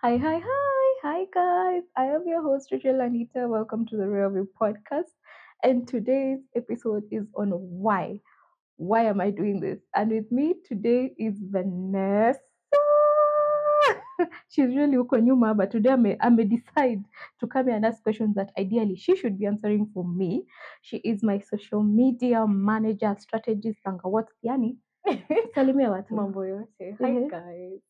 Hi, guys. I am your host, Rachel Anita. Welcome to the Real View podcast. And today's episode is on why. Why am I doing this? And with me today is Vanessa. She's really Ukonyuma, but today I may decide to come here and ask questions that ideally she should be answering for me. She is my social media manager, strategist, and what yani? Salimia watu. Mambo yote. Hi Mhm. guys.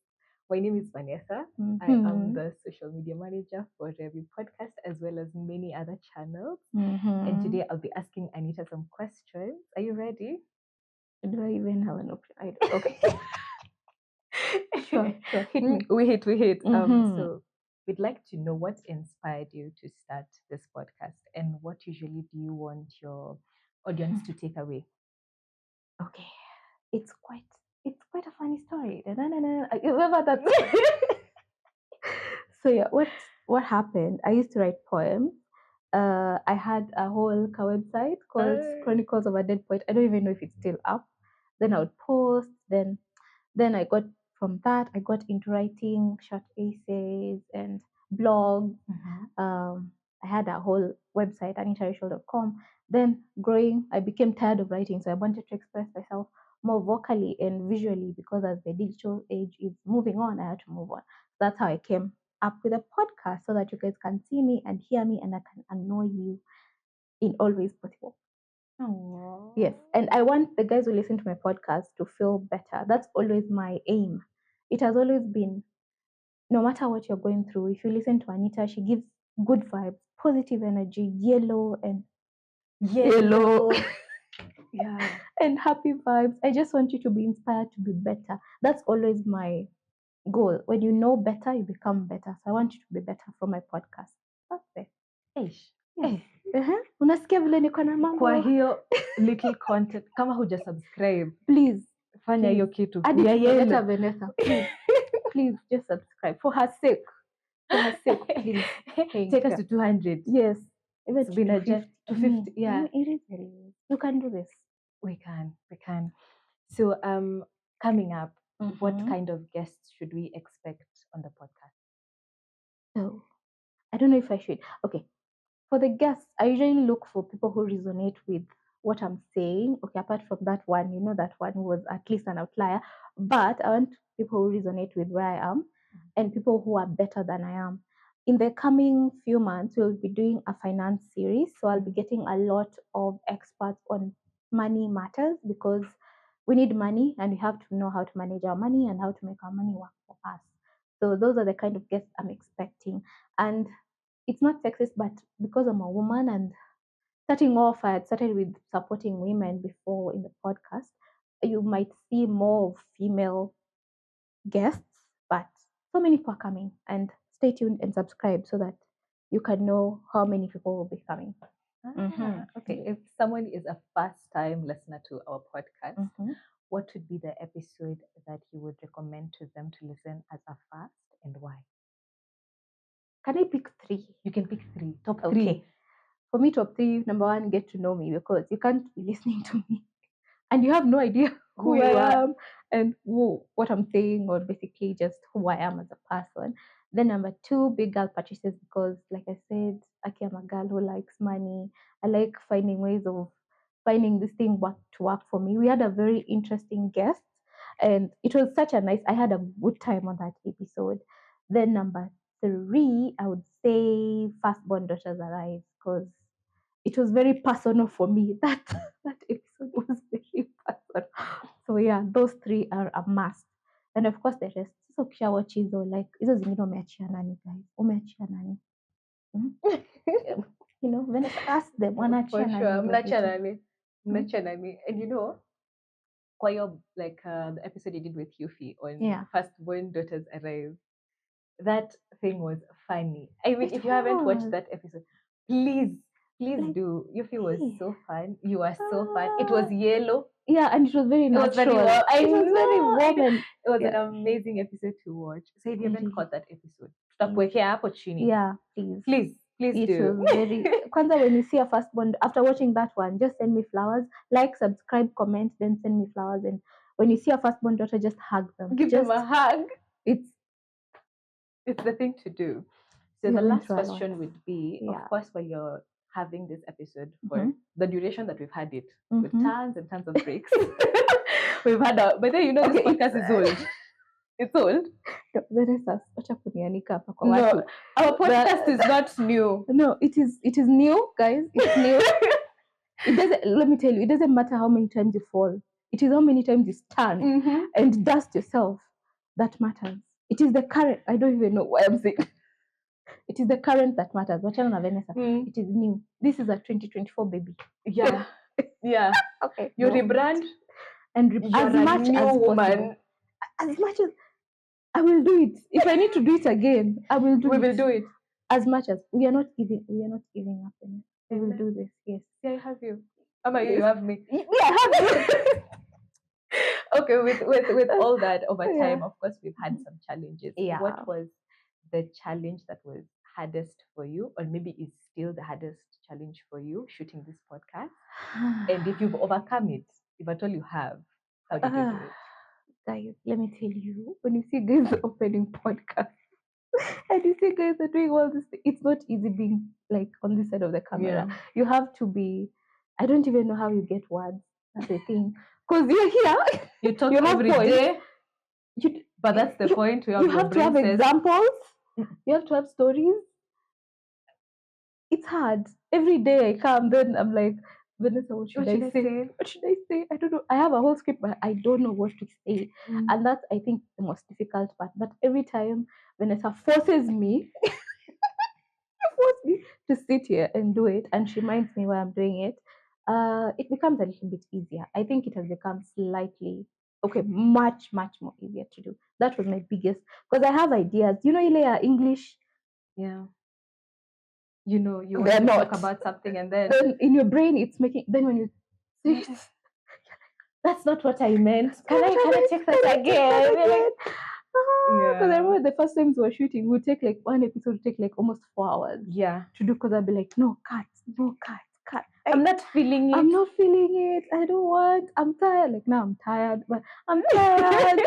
My name is Vanessa. I am the social media manager for Review Podcast as well as many other channels. And today I'll be asking Anita some questions. Are you ready? Do I even have an option? Okay. Sure. Hit me. We hit. Mhm. So we'd like to know what inspired you to start this podcast and what usually do you want your audience to take away? Okay. It's quite a funny story. I remember that. So yeah, what happened? I used to write poems. I had a whole website called Chronicles of a Dead Poet. I don't even know if it's still up. Then I would post. Then I got from that I got into writing short essays and blogs. I had a whole website, anitarachel.com. Then growing, I became tired of writing, so I wanted to express myself more vocally and visually because as the digital age is moving on, I had to move on. That's how I came up with a podcast so that you guys can see me and hear me and I can annoy you in all ways possible. Aww. Yes, and I want the guys who listen to my podcast to feel better. That's always my aim. It has always been, no matter what you're going through, if you listen to Anita, she gives good vibes, positive energy, yellow Yeah. and happy vibes. I just want you to be inspired to be better. That's always my goal. When you know better, you become better. So I want you to be better from my podcast. That's it. Eish. Yes. Unasikia vile niko na mambo? Kwa hiyo little content kama huja subscribe Please, fanya hiyo kitu hadi ya tumeleta yellow. Vanessa. Please just subscribe for her sake. For her sake, please. Take us to 200. Yes. Even It's been a journey. 250. Yeah, It is very good. You can do this. we can. So coming up, what Mhm. kind of guests should we expect on the podcast? So I don't know if I should. Okay. For the guests, I usually look for people who resonate with what I'm saying. Okay, apart from that one, that one was at least an outlier. But I want people who resonate with where I am and people who are better than I am. In the coming few months, we'll be doing a finance series. So I'll be getting a lot of experts on money matters because we need money and we have to know how to manage our money and how to make our money work for us. So those are the kind of guests I'm expecting. And it's not sexist, but because I'm a woman and starting off, I had started with supporting women before in the podcast. You might see more of female guests, but so many people are coming. And stay tuned and subscribe so that you can know how many people will be coming. Okay. If someone is a first time listener to our podcast, what would be the episode that you would recommend to them to listen as a first and why? Can I pick 3? You can pick 3. Top 3. Okay. For me, top 3, number 1, get to know me because you can't be listening to me and you have no idea who you I are. am and what I'm saying, or basically just who I am as a person. Then number 2, big girl purchases because, like I said, Aki, I'm a girl who likes money. I like finding ways of finding this thing to work for me. We had a very interesting guest, and it was such a nice. I had a good time on that episode. Then number 3, I would say firstborn daughters arise because it was very personal for me. That episode was very personal. So yeah, those 3 are a must. And of course the rest. So ukisha watch hizo, like hizo zingine umeachia nani guys? Umeachia nani? Vanessa, ask them For wanaachia nani sure. hizo Mnacha vitu? nani. Mnacha nani. And kwa hiyo, like the episode you did with Yufi on Yeah. Firstborn Daughters Arise, that thing was funny. I mean, It if you haven't watched was. that episode, please Like, do. Yufi was hey. so fun. You are so fun. It was yellow. Yeah, and it was very It was natural. very well. It was very know, warm and It was yeah. an amazing episode to watch. So if you haven't Really. caught that episode, tutakuwekea hapo chini. Yeah, please. Please It do. was very. Kwanza, when you see a firstborn, after watching that one, just send me flowers, like, subscribe, comment, then send me flowers. And when you see a firstborn daughter, just hug them. Give them a hug. It's it's the thing to do. So the last question would be, of course, while you're having this episode for the duration that we've had it, with tons and tons of breaks. We've had but then this podcast is old. It's old. No, our podcast is not new. No, it is new, guys. It's new. It doesn't. Let me tell you, it doesn't matter how many times you fall. It is how many times you stand and dust yourself that matters. It is the current. I don't even know why I'm saying. It is the current that matters. Vanessa. It is new. This is a 2024 baby. Yeah. Yeah. Okay. You rebrand and as much new as woman. Possible. As much as I will do it. If I need to do it again, I will do it. We will do it. As much as we are not giving up. We will do this. Yes. Yeah, I have you. How about you have me? Yeah, I have you. Okay, with all that over time, of course, we've had some challenges. Yeah. What was the challenge that was hardest for you, or maybe is still the hardest challenge for you shooting this podcast? And if you've overcome it, if at all you have, how did you do it? Guys, let me tell you, when you see guys opening podcasts and you see guys are doing all this, it's not easy being like on this side of the camera. Yeah. You have to be, I don't even know how you get words. That's the thing. Because you're here, you talk every day. But that's the point. You have to have examples. You have to have stories. It's hard. Every day I come, then I'm like, Vanessa, what should I say? What should I say? I don't know. I have a whole script, but I don't know what to say. And that's, I think, the most difficult part. But every time Vanessa forces me, to sit here and do it, and she reminds me why I'm doing it, it becomes a little bit easier. I think it has become much more easier to do. That was my biggest, because I have ideas. Ilea English. Yeah. You want to talk about something, and then in your brain it's making. Then when you say, that's not what I meant. Can I take that again? Because I remember the first times we were shooting, we would take like one episode would take like almost 4 hours. Yeah. To do, because I'd be like, no, cut. I'm not feeling it. I don't want. I'm tired. Like now I'm tired, but I'm tired.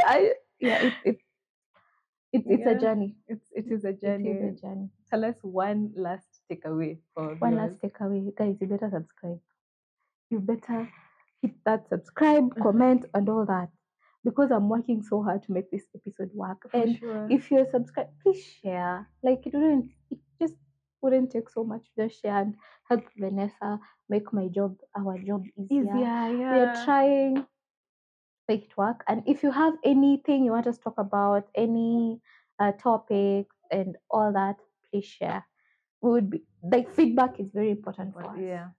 It's a journey. It is a journey. It is a journey. Tell us one last takeaway for one last takeaway, guys. You better subscribe. You better hit that subscribe, comment, and all that, because I'm working so hard to make this episode work. And if you're subscribed, please share. Like it just wouldn't take so much to just share and help Vanessa make our job easier. Yeah. We are trying to make it work. And if you have anything you want us to talk about, any topics and all that, please share. We would be like, feedback is very important for us. Yeah.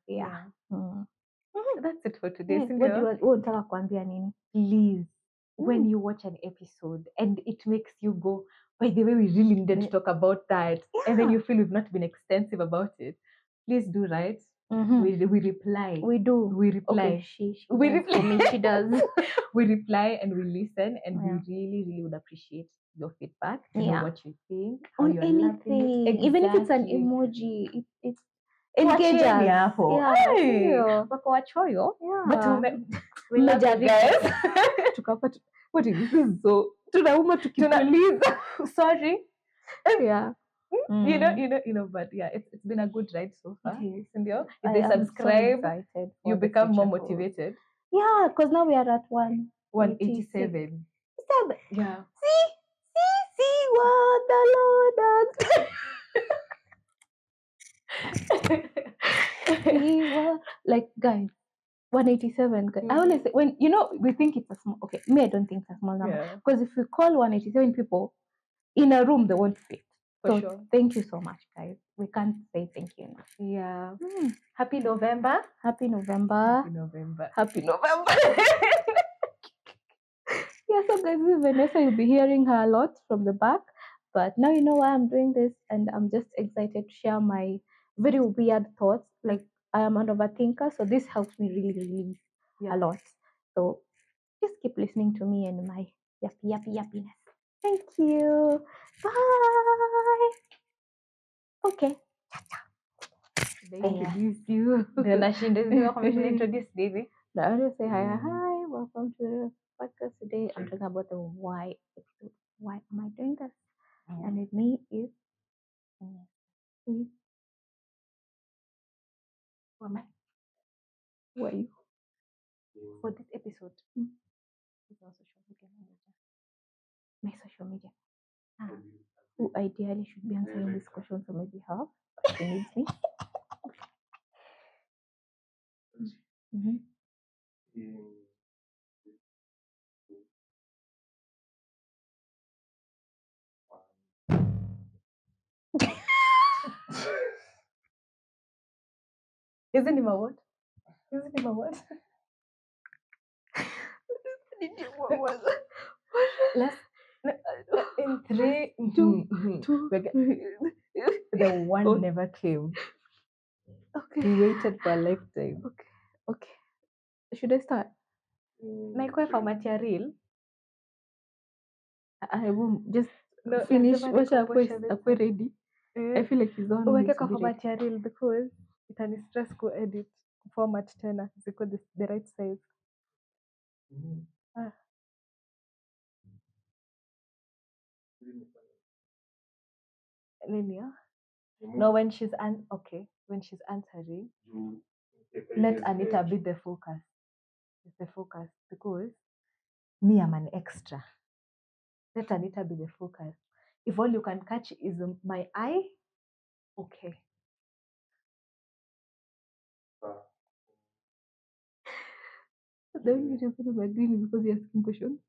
That's it for today. What do you want? Please, when you watch an episode and it makes you go, by the way, we really needed to talk about that, and then you feel we've not been extensive about it, please do write. We reply. We do. We reply. Okay, she reply. She does. We reply and we listen, and we really, really would appreciate your feedback. To know what you think on anything, even if it's an emoji. It's engage us. Wako wachoyo. But we love you guys. What is this? So tunauma tukituliza. Sorry. Yeah. You know, but yeah, it's been a good ride so far. Yes. If they subscribe, you become more motivated. Yeah, because now we are at 187. Yeah. See what the Lord does. Like, guys, 187. Guys. I always say, when we think it's a small. Okay, me, I don't think it's a small number, because if we call 187 people in a room, they won't fit. Sure. Thank you so much, guys. We can't say thank you enough. Yeah. Happy November. Happy November. Yeah, so guys, this is Vanessa. You'll be hearing her a lot from the back. But now you know why I'm doing this, and I'm just excited to share my very weird thoughts. Like, I am an overthinker, so this helps me really, really a lot. So just keep listening to me and my yappiness. Thank you. Bye. Okay. I introduce you. Then I should introduce David. I always say hi. Welcome to the podcast today. I'm talking about the why episode. Why am I doing this? And with me is who am I? Who are you? For this episode, Who's our social media manager? My social media. Who ideally should be answering this question on my behalf, but she needs me. Isn't it my what? Isn't it my what? Let's in 3, 2, 2. The one never came. Okay. We waited for a lifetime. Okay. Should I start? Naikuwa format ya reel. I will just finish. Akwe ready. I feel like he's on. Uweke kwa format ya reel because itani stress ku edit format tena ziko the right size. No, when she's answering, let Anita be the focus. It's the focus because me, I'm an extra. Let Anita be the focus. If all you can catch is my eye, okay. The only reason I'm agreeing is because you're asking questions.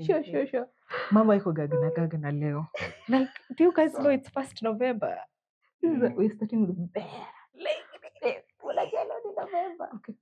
Sure. Mama iko gagana leo. Like, do you guys know it's 1st November? We're starting with bear. November. Okay.